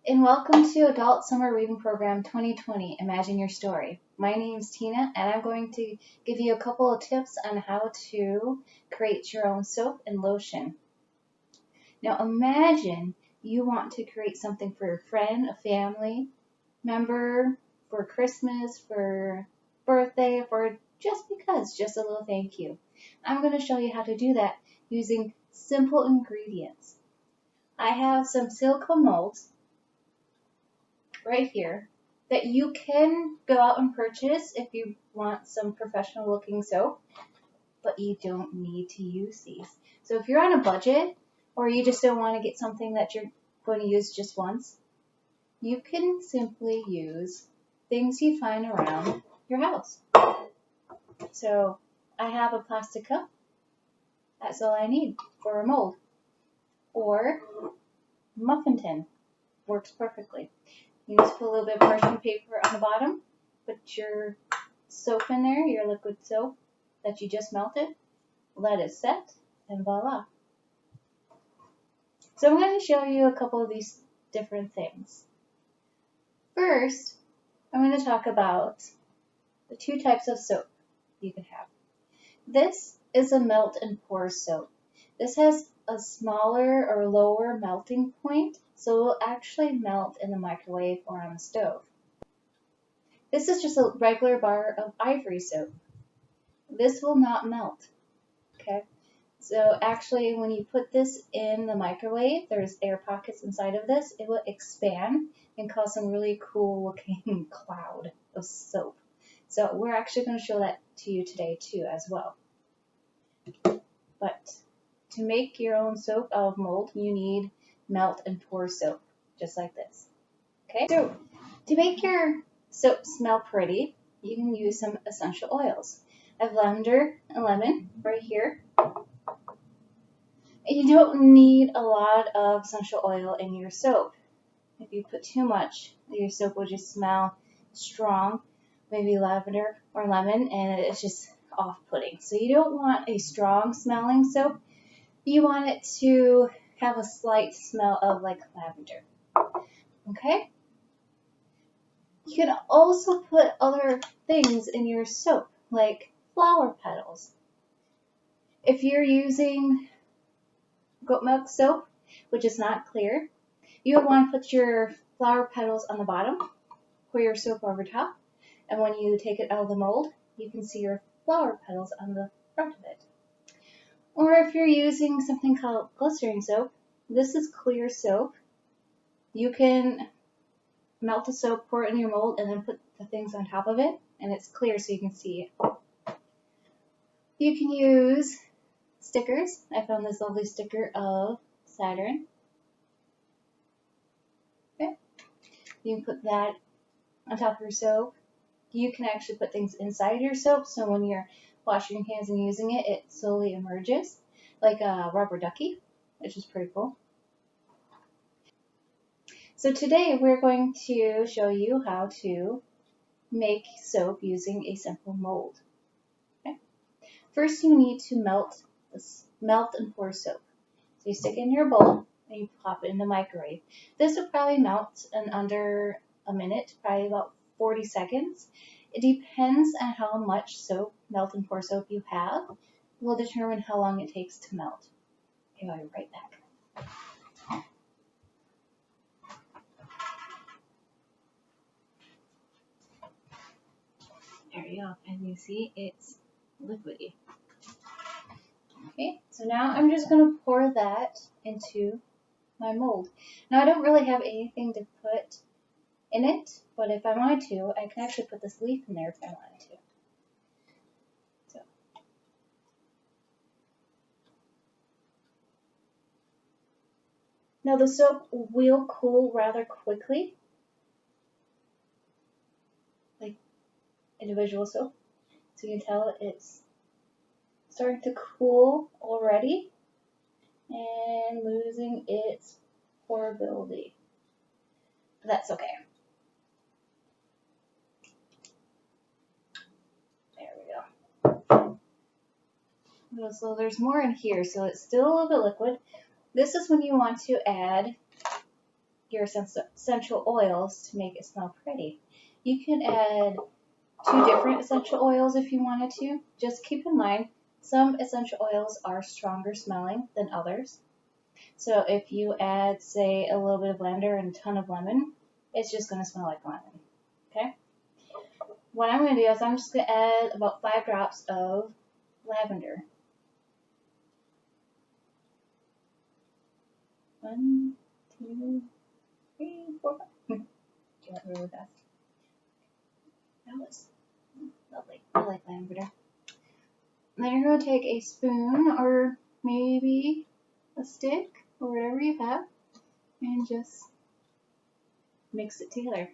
And welcome to Adult Summer Reading Program 2020, Imagine Your Story. My name is Tina, and I'm going to give you a couple of tips on how to create your own soap and lotion. Now imagine you want to create something for your friend, a family member, for Christmas, for birthday, for just because, just a little thank you. I'm going to show you how to do that using simple ingredients. I have some silicone molds right here that you can go out and purchase if you want some professional looking soap, but you don't need to use these. So if you're on a budget or you just don't want to get something that you're going to use just once, you can simply use things you find around your house. So I have a plastic cup. That's all I need for a mold. Or muffin tin works perfectly. You just put a little bit of parchment paper on the bottom, put your soap in there, your liquid soap that you just melted, let it set, and voila. So I'm going to show you a couple of these different things. First, I'm going to talk about the two types of soap you can have. This is a melt and pour soap. This has a smaller or lower melting point, so it will actually melt in the microwave or on the stove. This is just a regular bar of ivory soap. This will not melt, okay? So actually when you put this in the microwave, there's air pockets inside of this. It will expand and cause some really cool looking cloud of soap. So we're actually going to show that to you today too as well. But to make your own soap out of mold, you need melt and pour soap, just like this. Okay, so to make your soap smell pretty, you can use some essential oils. I have lavender and lemon right here. You don't need a lot of essential oil in your soap. If you put too much, your soap will just smell strong, maybe lavender or lemon, and it's just off-putting. So you don't want a strong smelling soap. You want it to have a slight smell of like lavender. Okay? You can also put other things in your soap, like flower petals. If you're using goat milk soap, which is not clear, you would want to put your flower petals on the bottom, pour your soap over top, and when you take it out of the mold, you can see your flower petals on the front of it. Or if you're using something called glycerin soap, this is clear soap. You can melt the soap, pour it in your mold, and then put the things on top of it, and it's clear so you can see it. You can use stickers. I found this lovely sticker of Saturn. Okay. You can put that on top of your soap. You can actually put things inside your soap, so when you're washing your hands and using it, it slowly emerges, like a rubber ducky, which is pretty cool. So today we're going to show you how to make soap using a simple mold. Okay. First you need to melt and pour soap. So you stick it in your bowl and you pop it in the microwave. This will probably melt in under a minute, probably about 40 seconds. It depends on how much soap, melt and pour soap you have. It will determine how long it takes to melt. Okay, I'll be right back. There you go, and you see it's liquidy. Okay, so now I'm just going to pour that into my mold. Now I don't really have anything to put in it, but if I wanted to, I can actually put this leaf in there if I wanted to. So. Now the soap will cool rather quickly, like individual soap. So you can tell it's starting to cool already and losing its pourability. But that's okay. So there's more in here, so it's still a little bit liquid. This is when you want to add your essential oils to make it smell pretty. You can add 2 different essential oils if you wanted to. Just keep in mind, some essential oils are stronger smelling than others. So if you add, say, a little bit of lavender and a ton of lemon, it's just going to smell like lemon. Okay? What I'm going to do is I'm just going to add about 5 drops of lavender. 1, 2, 3, 4, 5. Do that really fast. That was lovely. I like lavender. Then you're going to take a spoon or maybe a stick or whatever you have and just mix it together.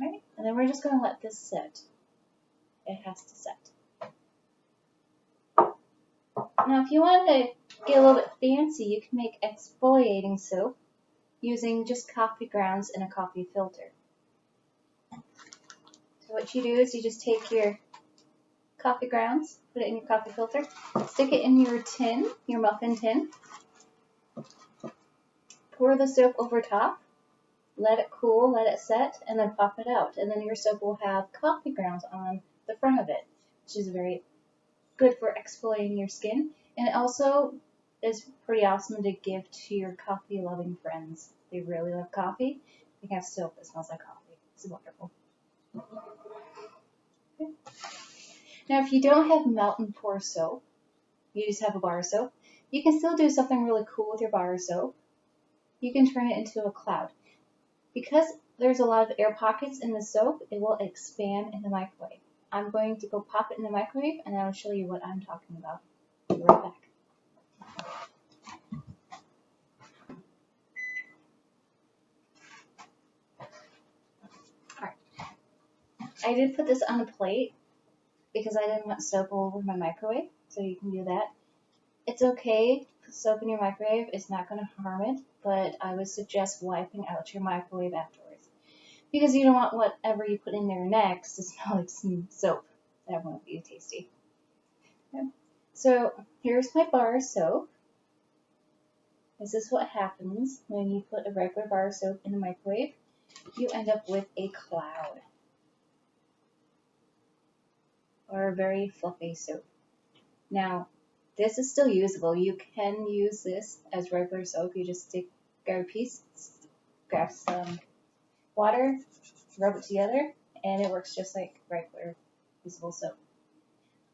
Right? And then we're just going to let this sit. It has to set. Now, if you want to get a little bit fancy, you can make exfoliating soap using just coffee grounds and a coffee filter. So what you do is you just take your coffee grounds, put it in your coffee filter, stick it in your tin, your muffin tin, pour the soap over top, let it cool, let it set, and then pop it out. And then your soap will have coffee grounds on the front of it, which is very good for exfoliating your skin. And it also is pretty awesome to give to your coffee-loving friends. They really love coffee. They have soap that smells like coffee. It's wonderful. Okay. Now, if you don't have melt and pour soap, you just have a bar of soap, you can still do something really cool with your bar of soap. You can turn it into a cloud. Because there's a lot of air pockets in the soap, it will expand in the microwave. I'm going to go pop it in the microwave, and I'll show you what I'm talking about. Be right back. Alright. I did put this on a plate because I didn't want soap all over my microwave, so you can do that. It's okay to put soap in your microwave. It's not going to harm it, but I would suggest wiping out your microwave afterwards because you don't want whatever you put in there next to smell like some soap. That won't be tasty. Okay. So here's my bar of soap. This is what happens when you put a regular bar of soap in the microwave. You end up with a cloud or a very fluffy soap. Now, this is still usable. You can use this as regular soap. You just grab a piece, grab some water, rub it together, and it works just like regular usable soap.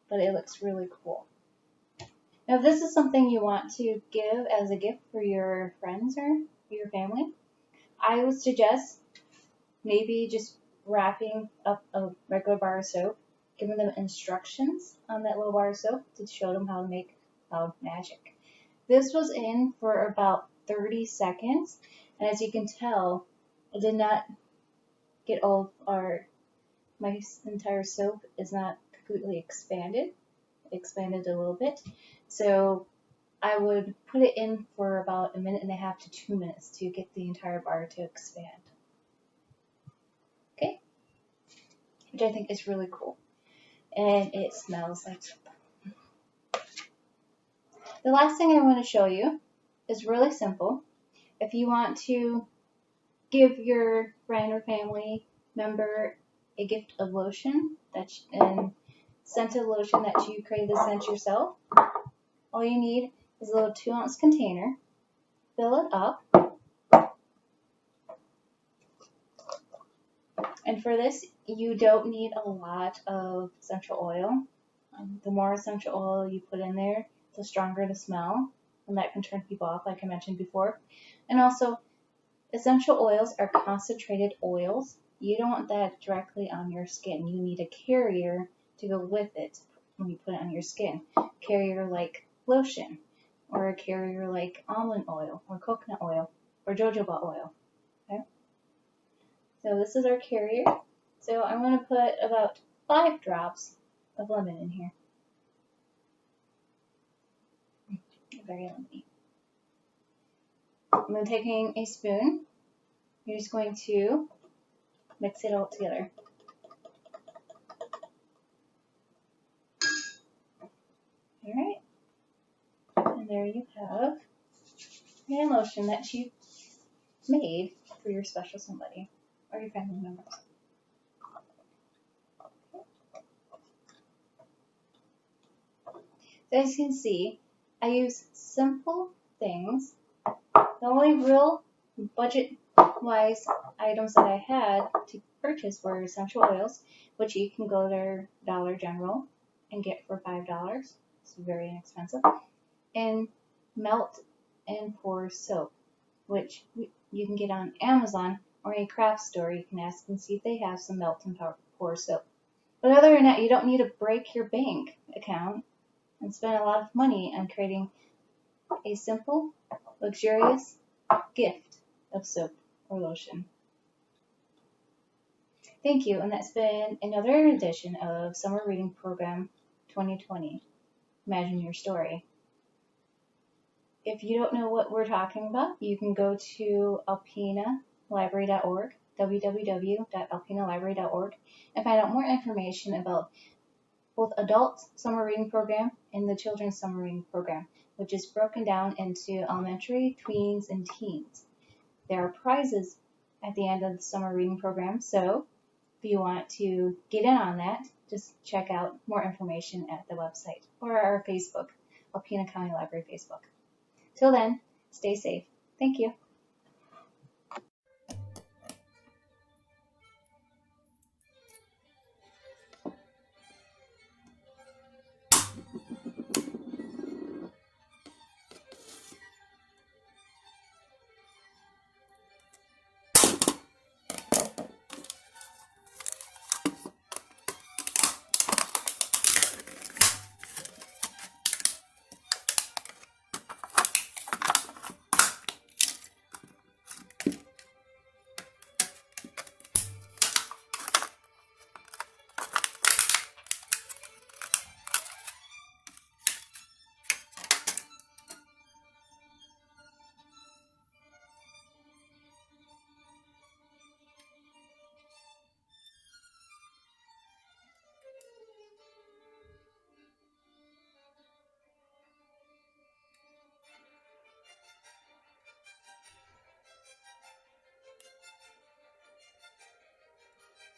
But it looks really cool. Now, if this is something you want to give as a gift for your friends or your family, I would suggest maybe just wrapping up a regular bar of soap, giving them instructions on that little bar of soap to show them how to make cloud magic. This was in for about 30 seconds, and as you can tell, it did not get all my entire soap is not completely expanded. It expanded a little bit. So I would put it in for about 1.5 to 2 minutes to get the entire bar to expand. Okay? Which I think is really cool. And it smells like soap. The last thing I want to show you is really simple. If you want to give your friend or family member a gift of lotion and scented lotion that you created the scent yourself, all you need is a little 2-ounce container. Fill it up. And for this, you don't need a lot of essential oil. The more essential oil you put in there, the stronger the smell, and that can turn people off, like I mentioned before. And also, essential oils are concentrated oils. You don't want that directly on your skin. You need a carrier to go with it when you put it on your skin. Carrier like lotion, or a carrier like almond oil, or coconut oil, or jojoba oil. Okay? So this is our carrier. So I'm going to put about 5 drops of lemon in here. Very lemony. I'm then taking a spoon. You're just going to mix it all together. Alright. And there you have hand lotion that you made for your special somebody or your family members. So as you can see, I use simple things. The only real budget-wise items that I had to purchase were essential oils, which you can go to Dollar General and get for $5. It's very inexpensive. And melt and pour soap, which you can get on Amazon or a craft store. You can ask and see if they have some melt and pour soap. But other than that, you don't need to break your bank account and spend a lot of money on creating a simple, luxurious gift of soap or lotion. Thank you, and that's been another edition of Summer Reading Program 2020. Imagine Your Story. If you don't know what we're talking about, you can go to alpenalibrary.org, www.alpenalibrary.org, and find out more information about both adult summer reading program and the children's summer reading program, which is broken down into elementary, tweens, and teens. There are prizes at the end of the summer reading program, so if you want to get in on that, just check out more information at the website or our Facebook, Alpena County Library Facebook. Till then, stay safe. Thank you.